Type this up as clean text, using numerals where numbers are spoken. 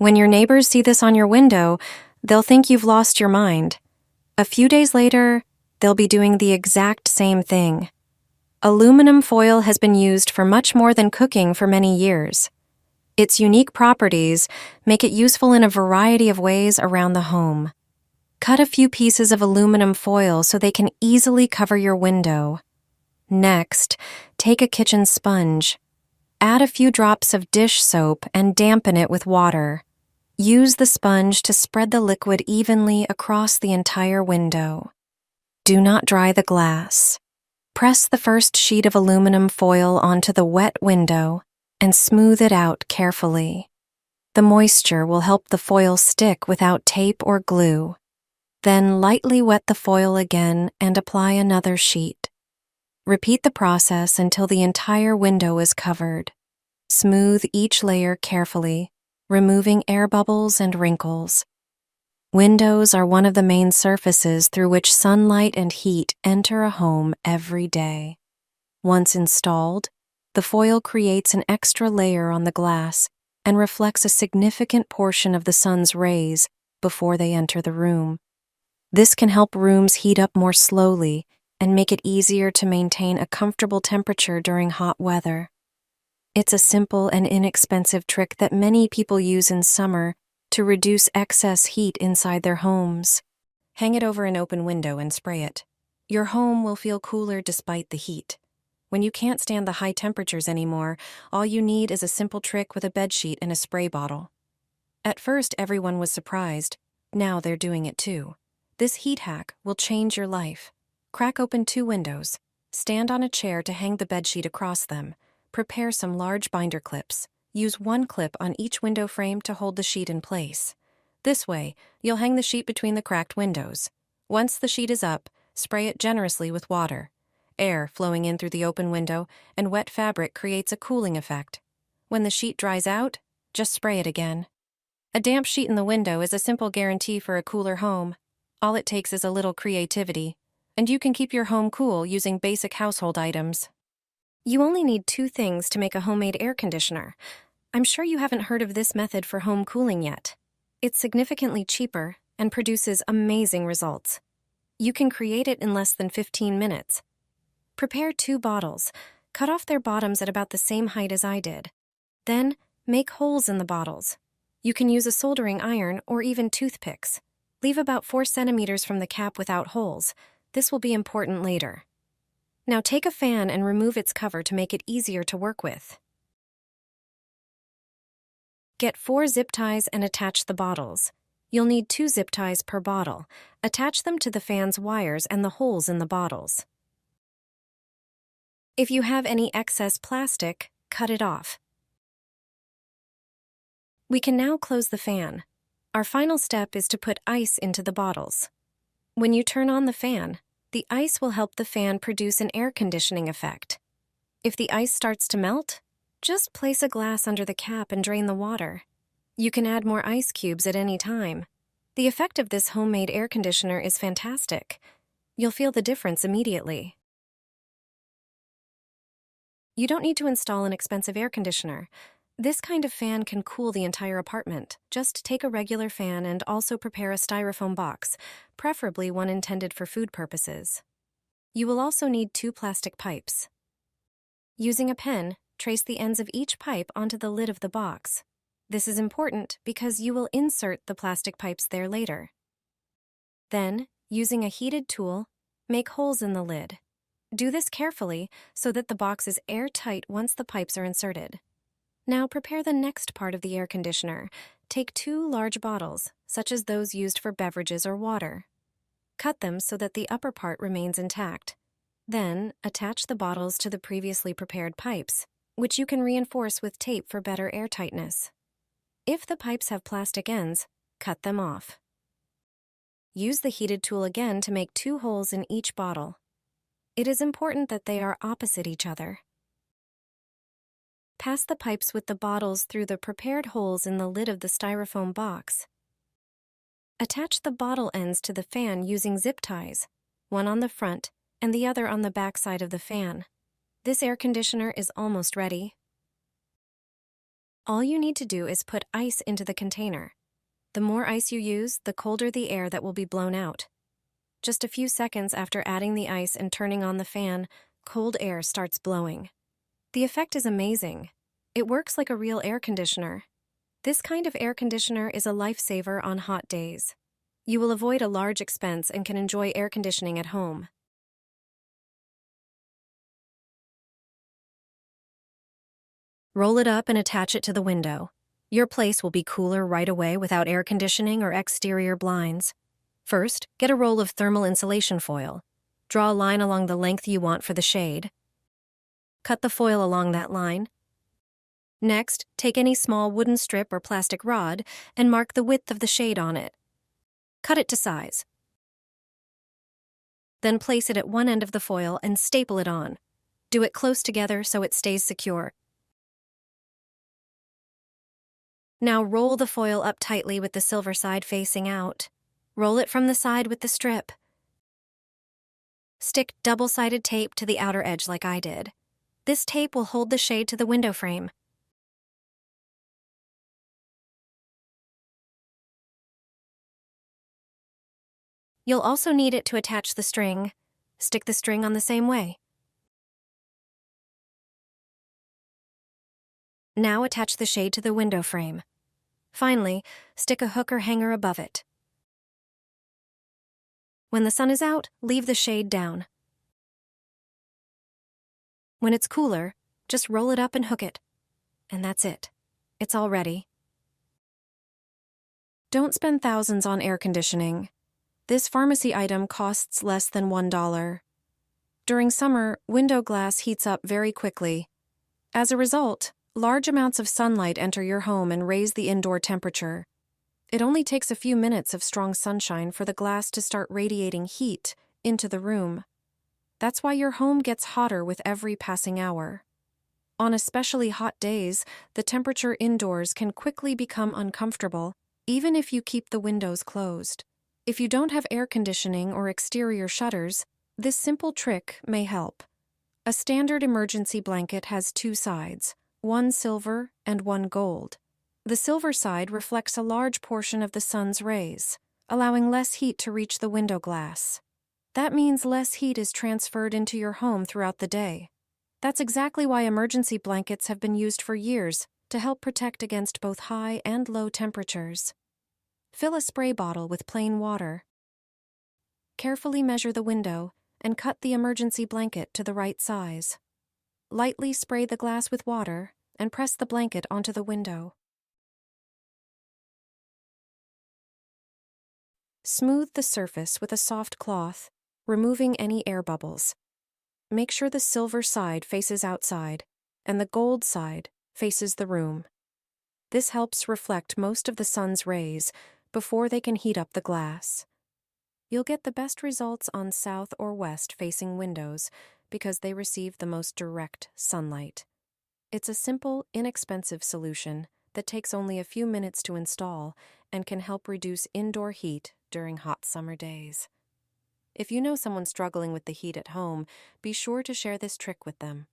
When your neighbors see this on your window, they'll think you've lost your mind. A few days later, they'll be doing the exact same thing. Aluminum foil has been used for much more than cooking for many years. Its unique properties make it useful in a variety of ways around the home. Cut a few pieces of aluminum foil so they can easily cover your window. Next, take a kitchen sponge. Add a few drops of dish soap and dampen it with water. Use the sponge to spread the liquid evenly across the entire window. Do not dry the glass. Press the first sheet of aluminum foil onto the wet window and smooth it out carefully. The moisture will help the foil stick without tape or glue. Then lightly wet the foil again and apply another sheet. Repeat the process until the entire window is covered. Smooth each layer carefully, removing air bubbles and wrinkles. Windows are one of the main surfaces through which sunlight and heat enter a home every day. Once installed, the foil creates an extra layer on the glass and reflects a significant portion of the sun's rays before they enter the room. This can help rooms heat up more slowly and make it easier to maintain a comfortable temperature during hot weather. It's a simple and inexpensive trick that many people use in summer to reduce excess heat inside their homes. Hang it over an open window and spray it. Your home will feel cooler despite the heat. When you can't stand the high temperatures anymore, all you need is a simple trick with a bedsheet and a spray bottle. At first, everyone was surprised. Now they're doing it too. This heat hack will change your life. Crack open 2 windows. Stand on a chair to hang the bedsheet across them. Prepare some large binder clips. Use 1 clip on each window frame to hold the sheet in place. This way, you'll hang the sheet between the cracked windows. Once the sheet is up, spray it generously with water. Air flowing in through the open window and wet fabric creates a cooling effect. When the sheet dries out, just spray it again. A damp sheet in the window is a simple guarantee for a cooler home. All it takes is a little creativity, and you can keep your home cool using basic household items. You only need 2 things to make a homemade air conditioner. I'm sure you haven't heard of this method for home cooling yet. It's significantly cheaper and produces amazing results. You can create it in less than 15 minutes. Prepare 2 bottles. Cut off their bottoms at about the same height as I did. Then, make holes in the bottles. You can use a soldering iron or even toothpicks. Leave about 4 centimeters from the cap without holes. This will be important later. Now take a fan and remove its cover to make it easier to work with. Get 4 zip ties and attach the bottles. You'll need 2 zip ties per bottle. Attach them to the fan's wires and the holes in the bottles. If you have any excess plastic, cut it off. We can now close the fan. Our final step is to put ice into the bottles. When you turn on the fan, the ice will help the fan produce an air conditioning effect. If the ice starts to melt, just place a glass under the cap and drain the water. You can add more ice cubes at any time. The effect of this homemade air conditioner is fantastic. You'll feel the difference immediately. You don't need to install an expensive air conditioner. This kind of fan can cool the entire apartment. Just take a regular fan and also prepare a styrofoam box, preferably one intended for food purposes. You will also need 2 plastic pipes. Using a pen, trace the ends of each pipe onto the lid of the box. This is important because you will insert the plastic pipes there later. Then, using a heated tool, make holes in the lid. Do this carefully so that the box is airtight once the pipes are inserted. Now prepare the next part of the air conditioner. Take 2 large bottles, such as those used for beverages or water. Cut them so that the upper part remains intact. Then, attach the bottles to the previously prepared pipes, which you can reinforce with tape for better airtightness. If the pipes have plastic ends, cut them off. Use the heated tool again to make 2 holes in each bottle. It is important that they are opposite each other. Pass the pipes with the bottles through the prepared holes in the lid of the styrofoam box. Attach the bottle ends to the fan using zip ties, one on the front and the other on the back side of the fan. This air conditioner is almost ready. All you need to do is put ice into the container. The more ice you use, the colder the air that will be blown out. Just a few seconds after adding the ice and turning on the fan, cold air starts blowing. The effect is amazing. It works like a real air conditioner. This kind of air conditioner is a lifesaver on hot days. You will avoid a large expense and can enjoy air conditioning at home. Roll it up and attach it to the window. Your place will be cooler right away without air conditioning or exterior blinds. First, get a roll of thermal insulation foil. Draw a line along the length you want for the shade. Cut the foil along that line. Next, take any small wooden strip or plastic rod and mark the width of the shade on it. Cut it to size. Then place it at one end of the foil and staple it on. Do it close together so it stays secure. Now roll the foil up tightly with the silver side facing out. Roll it from the side with the strip. Stick double-sided tape to the outer edge like I did. This tape will hold the shade to the window frame. You'll also need it to attach the string. Stick the string on the same way. Now attach the shade to the window frame. Finally, stick a hook or hanger above it. When the sun is out, leave the shade down. When it's cooler, just roll it up and hook it. And that's it. It's all ready. Don't spend thousands on air conditioning. This pharmacy item costs less than $1. During summer, window glass heats up very quickly. As a result, large amounts of sunlight enter your home and raise the indoor temperature. It only takes a few minutes of strong sunshine for the glass to start radiating heat into the room. That's why your home gets hotter with every passing hour. On especially hot days, the temperature indoors can quickly become uncomfortable, even if you keep the windows closed. If you don't have air conditioning or exterior shutters, this simple trick may help. A standard emergency blanket has two sides, one silver and one gold. The silver side reflects a large portion of the sun's rays, allowing less heat to reach the window glass. That means less heat is transferred into your home throughout the day. That's exactly why emergency blankets have been used for years to help protect against both high and low temperatures. Fill a spray bottle with plain water. Carefully measure the window and cut the emergency blanket to the right size. Lightly spray the glass with water and press the blanket onto the window. Smooth the surface with a soft cloth, removing any air bubbles. Make sure the silver side faces outside and the gold side faces the room. This helps reflect most of the sun's rays before they can heat up the glass. You'll get the best results on south or west facing windows because they receive the most direct sunlight. It's a simple, inexpensive solution that takes only a few minutes to install and can help reduce indoor heat during hot summer days. If you know someone struggling with the heat at home, be sure to share this trick with them.